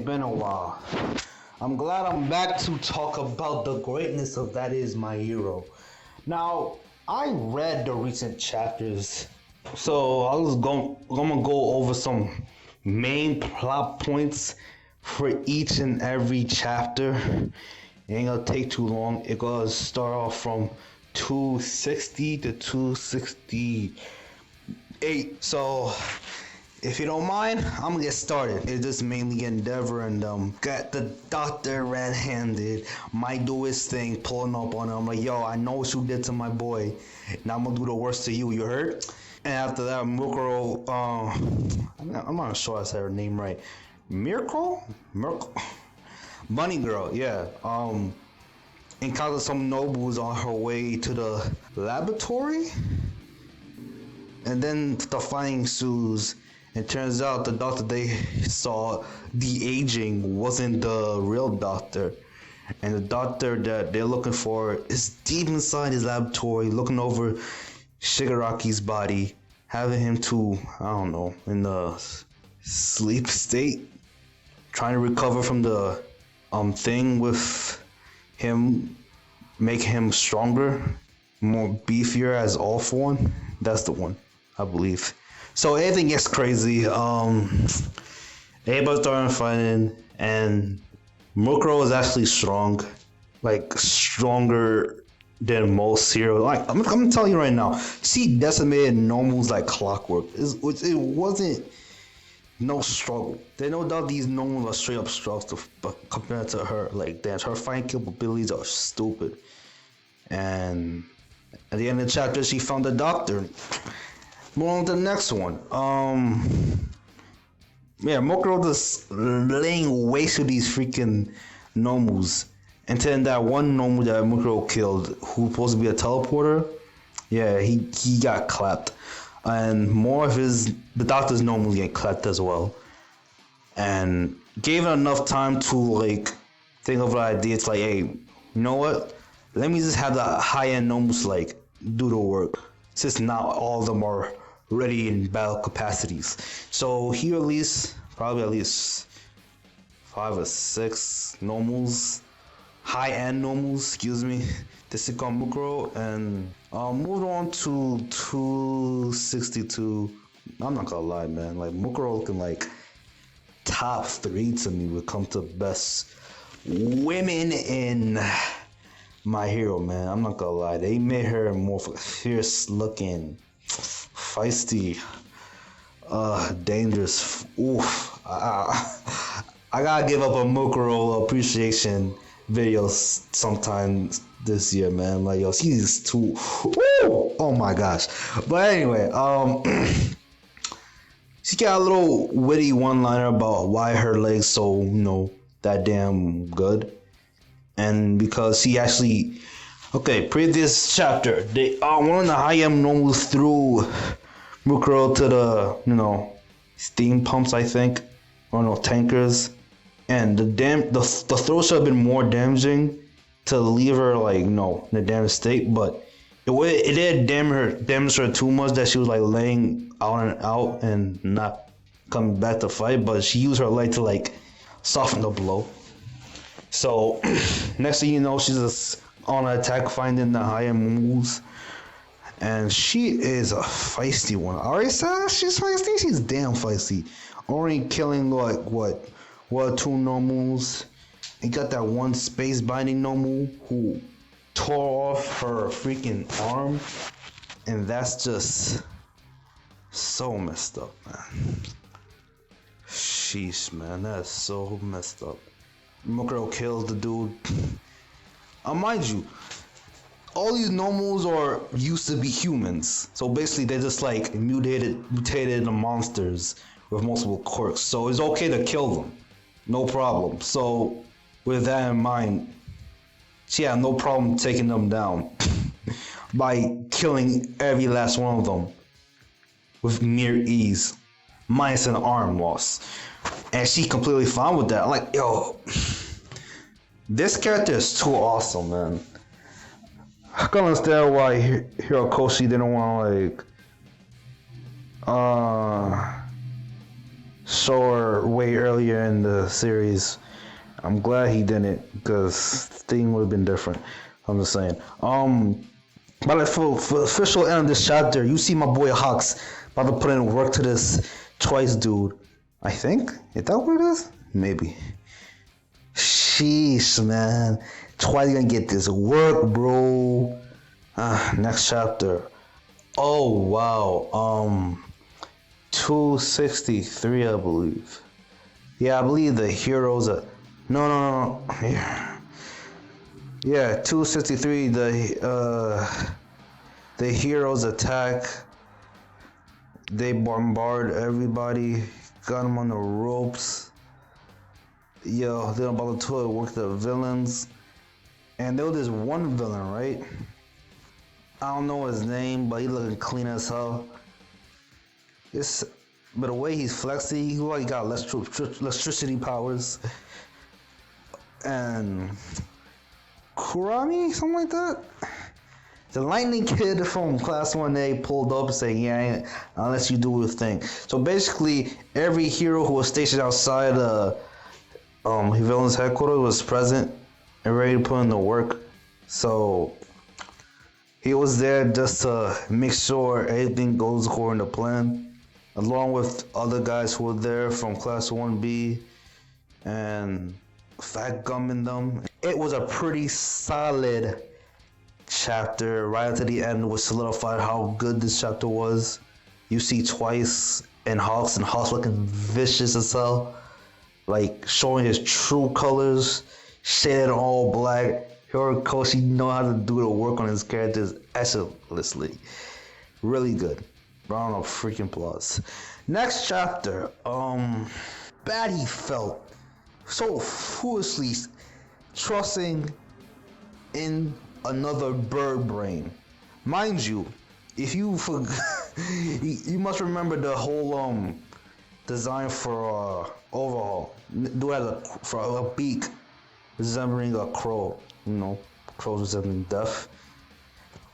been a while. I'm glad I'm back to talk about the greatness of That Is My Hero. Now, I read the recent chapters, so I'm gonna go over some main plot points for each and every chapter. It ain't gonna take too long. It gonna start off from 260 to 268. So, if you don't mind, I'm gonna get started. It's just mainly Endeavor and got the doctor red-handed, might do his thing, pulling up on him. I'm like, yo, I know what you did to my boy. Now I'm gonna do the worst to you. You heard? And after that, Mukuro, I'm not sure I said her name right. Miracle? Bunny Girl, yeah. Encounters some nobles on her way to the laboratory. And then the fighting ensues. It turns out the doctor they saw de-aging wasn't the real doctor. And the doctor that they're looking for is deep inside his laboratory, looking over Shigaraki's body, having him to, I don't know, in the sleep state, trying to recover from the thing with him, make him stronger, more beefier as all for one. That's the one, I believe. So everything gets crazy. Everybody's starting fighting, and Mukuro is actually strong, like stronger than most heroes. Like I'm gonna tell you right now, she decimated normals like clockwork. It wasn't no struggle. They no doubt these normals are straight up struggles compared to her. Like damn, her fighting capabilities are stupid. And at the end of the chapter, she found the doctor. Move on to the next one. Mokuro just laying waste to these freaking normals. And then that one normal that Mokuro killed, who's supposed to be a teleporter, yeah, he got clapped. And more of the doctor's normals get clapped as well. And gave it enough time to like think of an idea. It's like, hey, you know what? Let me just have the high-end normals like do the work. Since now all of them are ready in battle capacities. So he released probably at least 5 or 6 normals, high-end normals, to Sikon Mukuro, and moved on to 262. I'm not gonna lie, man. Like Mukuro looking like top 3 to me when it comes to best women in My Hero, man. I'm not gonna lie. They made her more fierce looking, feisty, dangerous. Oof. I gotta give up a Mukuro appreciation video sometime this year, man. Like, yo, she's too. Woo! Oh my gosh. But anyway, she got a little witty one-liner about why her legs so, that damn good. And because he actually, previous chapter, they one of the high-end normals threw Mukuro to the, steam pumps, I think, or no, tankers, and the throw should have been more damaging to leave her like, in a damaged state, but it did damage her too much that she was like laying out and not coming back to fight, but she used her leg to like soften the blow. So, next thing you know, she's just on an attack, finding the high-end moves. And she is a feisty one. I already said she's feisty? She's damn feisty. Only killing, like, what, 2 normals. And got that one space-binding normal who tore off her freaking arm. And that's just so messed up, man. Sheesh, man. That's so messed up. Mukuro kills the dude. Mind you, all these normals are used to be humans. So basically, they're just like mutated monsters with multiple quirks. So it's okay to kill them, no problem. So with that in mind, she had no problem taking them down by killing every last one of them with mere ease, minus an arm loss. And she completely fine with that. I'm like, yo, this character is too awesome, man. I can understand why Hirokoshi didn't want to show her way earlier in the series. I'm glad he didn't, because thing would have been different. I'm just saying. But for official end of this chapter, you see my boy Hawks about to put in work to this Twice dude. I think. Is that what it is? Maybe. Sheesh, man. Twice gonna get this work, bro. Next chapter. Oh wow. 263, I believe. Yeah, I believe the heroes are. No. Yeah, 263. The heroes attack. They bombard everybody. Got them on the ropes. Yo, they're about to work the villains. And there was this one villain, right? I don't know his name, but he looking clean as hell. But the way he's flexing, he like got electricity powers. And Kurami, something like that. The lightning kid from Class 1A pulled up saying, yeah, unless you do your thing. So basically, every hero who was stationed outside villain's headquarters was present and ready to put in the work. So he was there just to make sure everything goes according to plan, along with other guys who were there from Class 1B and Fat Gum and them. It was a pretty solid chapter. Right at the end, which solidified how good this chapter was. You see Twice and Hawks looking vicious as hell, like showing his true colors, shaded all black. Horikoshi know how to do the work on his characters effortlessly. Really good. Round of freaking applause. Next chapter. Bad he felt so foolishly trusting in another bird brain. Mind you, if you forgot, you must remember the whole design for overhaul. Do it for a beak resembling a crow. You know, crows resembling death.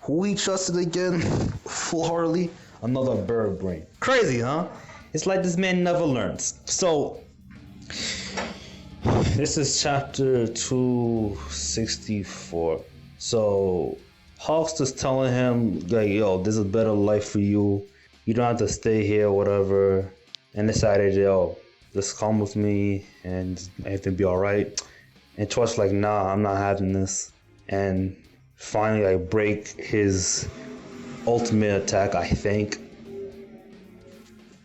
Who he trusted again, full-heartedly? Another bird brain. Crazy, huh? It's like this man never learns. So, this is chapter 264. So, Hawks is telling him, like, yo, this is a better life for you. You don't have to stay here, whatever. And decided, yo, just come with me and everything be alright. And Torch's like, nah, I'm not having this. And finally, like, break his ultimate attack, I think.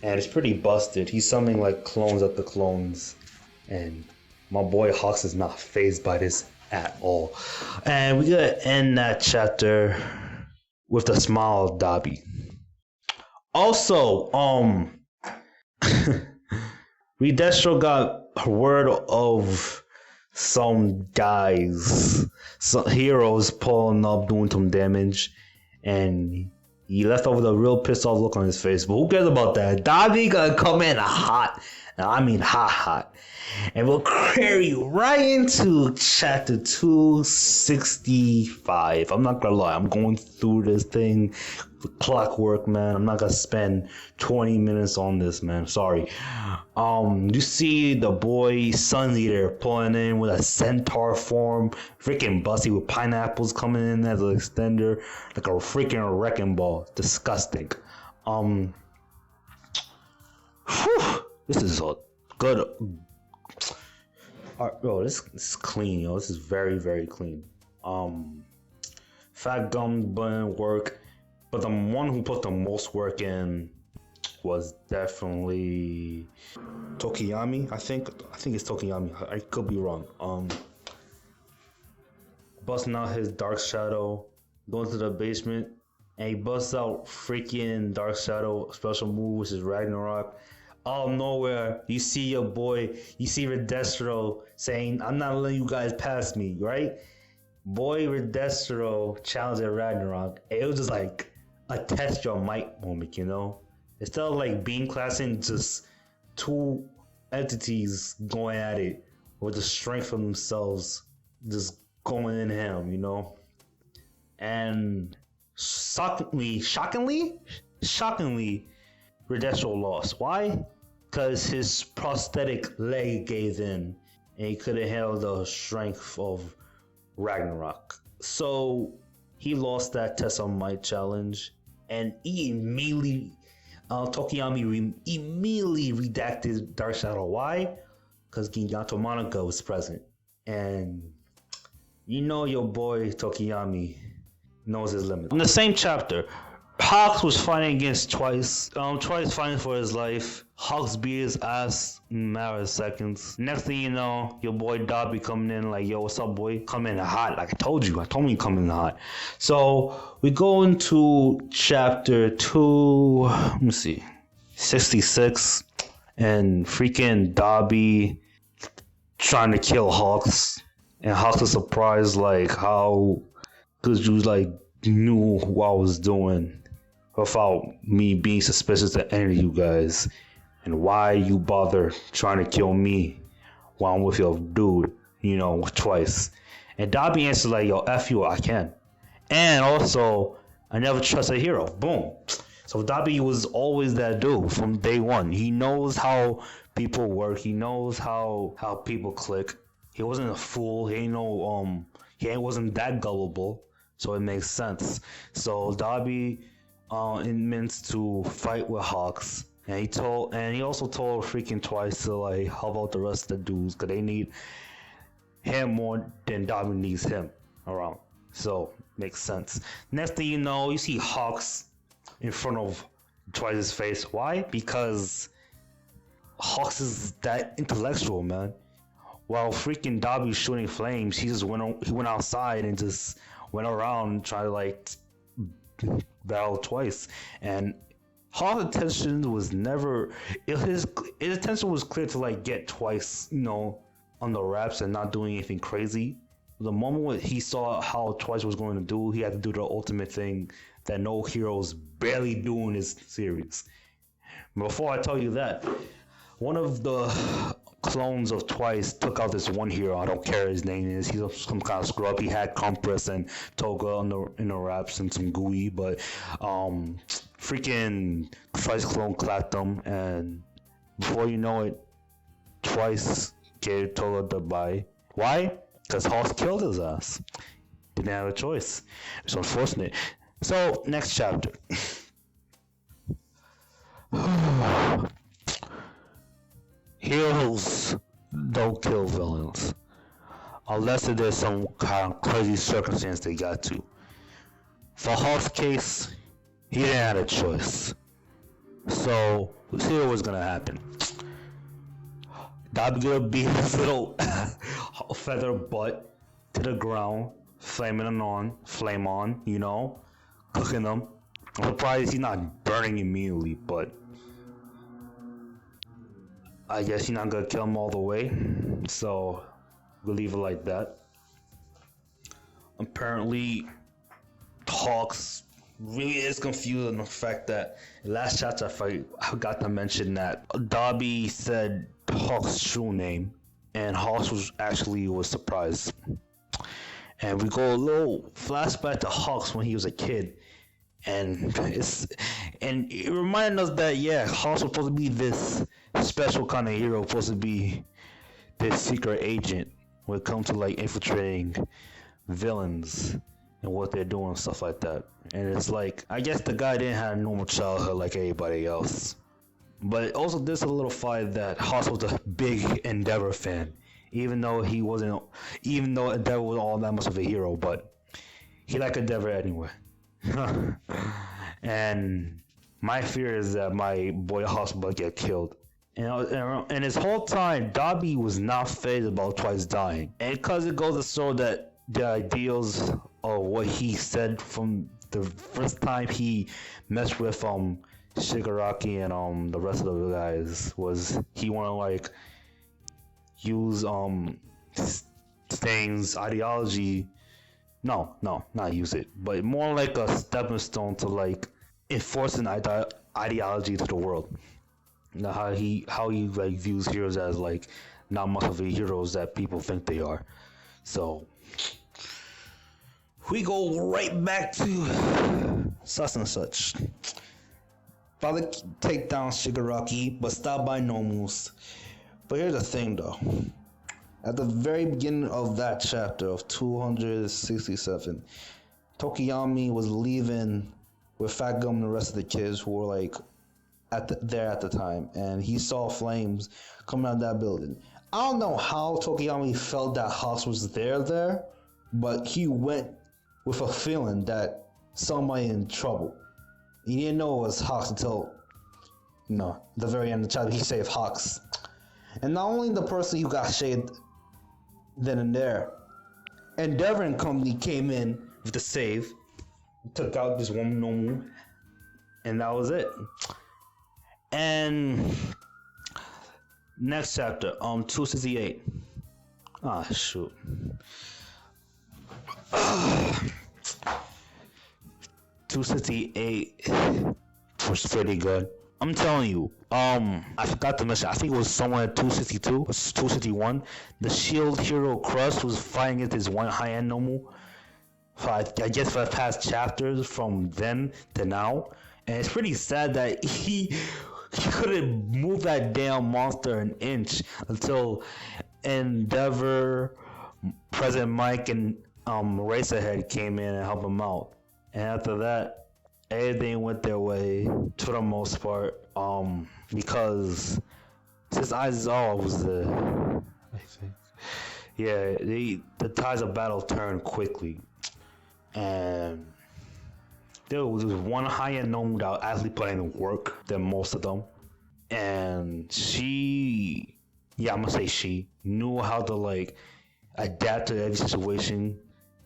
And it's pretty busted. He's summoning, like, clones at the clones. And my boy Hawks is not fazed by this at all. And we gotta end that chapter with the smile of Dabi. Also, Redestro got a word of some guys, some heroes pulling up, doing some damage, and he left over the real pissed off look on his face. But who cares about that? Dabi gonna come in hot. Now, I mean hot. And we'll carry right into chapter 265. I'm not gonna lie, I'm going through this thing with clockwork, man. I'm not gonna spend 20 minutes on this, man. Sorry. You see the boy Sun Eater pulling in with a centaur form, freaking busty with pineapples coming in as an extender, like a freaking wrecking ball. Disgusting. This is a good. Bro, this is clean, yo. This is very, very clean. Fat Gum didn't work, but the one who put the most work in was definitely Tokiyami. I think it's Tokiyami. I could be wrong. Busting out his Dark Shadow, going to the basement, and he busts out freaking Dark Shadow special move, which is Ragnarok. Out of nowhere, you see your boy, you see Redestro saying, I'm not letting you guys pass me, right? Boy Redestro challenged Ragnarok. It was just like a test your might moment, you know? Instead of like beam classing just two entities going at it with the strength of themselves just going in him, you know? And shockingly, Redestro lost. Why? because his prosthetic leg gave in and he couldn't handle the strength of Ragnarok. So he lost that test on Might challenge, and he immediately, Tokiyami immediately redacted Dark Shadow. Why? Because Ginyato Monica was present, and you know your boy Tokiyami knows his limits. In the same chapter, Hawks was fighting against Twice. Twice fighting for his life. Hawks beat his ass in a matter of seconds. Next thing you know, your boy Dobby coming in like, yo, what's up, boy? Come in hot. Like I told you you come in hot. So we go into chapter 2. Let me see. 66. And freaking Dobby trying to kill Hawks. And Hawks was surprised like how good you like knew what I was doing without me being suspicious of any of you guys, and why you bother trying to kill me while I'm with your dude, Twice. And Dobby answered like, yo, F you, I can. And also, I never trust a hero. Boom. So Dobby was always that dude from day one. He knows how people work. He knows how people click. He wasn't a fool. He wasn't that gullible. So it makes sense. So Dobby meant to fight with Hawks, and he also told freaking Twice to like help out the rest of the dudes because they need him more than Dobby needs him around. So makes sense. Next thing you know, you see Hawks in front of Twice's face. Why? Because Hawks is that intellectual, man. While freaking Dobby's shooting flames, he went outside and just went around trying to like battle Twice. And Hawk's attention was never his attention was clear to like get Twice, on the wraps and not doing anything crazy. The moment when he saw how Twice was going to do, he had to do the ultimate thing that no heroes barely do in this series. Before I tell you that, one of the clones of Twice took out this one hero. I don't care his name is. He's some kind of scrub. He had Compress and Toga in the wraps and some gooey, but freaking Twice clone clapped him, and before you know it, Twice gave Toga the bye. Why? Because Hawks killed his ass. Didn't have a choice. It's unfortunate. So next chapter. Heroes don't kill villains unless there's some kind of crazy circumstance they got to. For Hawk's case, he didn't have a choice. So let's see what was gonna happen. Dobby gonna beat his little feather butt to the ground, flame on, cooking them. I'm surprised he's not burning immediately, but I guess he's not gonna kill him all the way, so we'll leave it like that. Apparently, Hawks really is confused on the fact that last chapter I forgot to mention that Dobby said Hawks' true name, and Hawks was surprised. And we go a little flashback to Hawks when he was a kid, and it reminded us that Hawks was supposed to be this special kind of hero, supposed to be this secret agent when it comes to like infiltrating villains and what they're doing and stuff like that. And it's like, I guess the guy didn't have a normal childhood like everybody else, but also this solidified that Hawks was a big Endeavor fan, even though Endeavor was all that much of a hero, but he liked Endeavor anyway. And my fear is that my boy Hawks will get killed. And his whole time, Dobby was not fazed about Twice dying. And because it goes to show that the ideals of what he said from the first time he messed with Shigaraki and the rest of the guys was he wanted to like use Stain's ideology. No, not use it, but more like a stepping stone to like enforce an ideology to the world. How he like views heroes as like not much of the heroes that people think they are. So we go right back to such and such. Father take down Shigaraki, but stop by Nomus. But here's the thing though. At the very beginning of that chapter of 267, Tokiyami was leaving with Fat Gum and the rest of the kids who were like there at the time, and he saw flames coming out of that building. I don't know how Tokiyami felt that Hawks was there, but he went with a feeling that somebody in trouble. He didn't know it was Hawks until, the very end of the chapter, he saved Hawks. And not only the person who got shaved then and there, Endeavor and company came in with the save, took out this one Nomu, and that was it. And next chapter, 268. Ah, shoot. 268 was pretty good. I'm telling you, I forgot to mention, I think it was somewhere at 262 or 261. The Shield Hero Crush was fighting against his one high-end Nomu. I guess for the past chapters from then to now. And it's pretty sad that he couldn't move that damn monster an inch until Endeavor, President Mike, and Racerhead came in and helped him out. And after that, everything went their way for the most part, because since Aizawa was there, I think, yeah, the tides of battle turned quickly, and there was one high-end gnome that was actually putting in work than most of them, and she knew how to adapt to every situation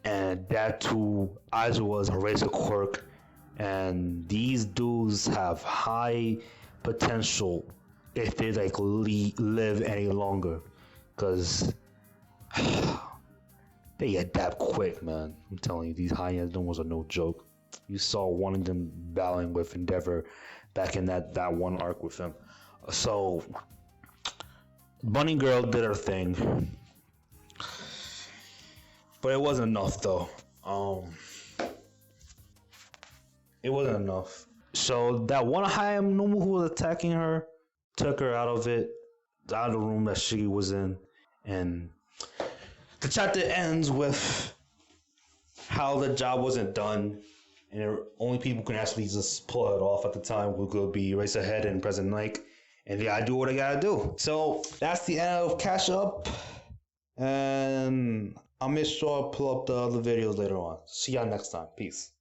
and adapt to Aizawa's eraser quirk. And these dudes have high potential if they live any longer, because they adapt quick, man. I'm telling you, these high-end ones are no joke. You saw one of them battling with Endeavor back in that one arc with him. So Bunny Girl did her thing, but it wasn't enough though. It wasn't enough. So that one high-end Nomu who was attacking her took her out of the room that she was in, and the chapter ends with how the job wasn't done, and only people can actually just pull it off at the time would be Racerhead and President Nike, and they gotta do what they gotta do. So that's the end of Catch Up, and I'll make sure I pull up the other videos later on. See y'all next time. Peace.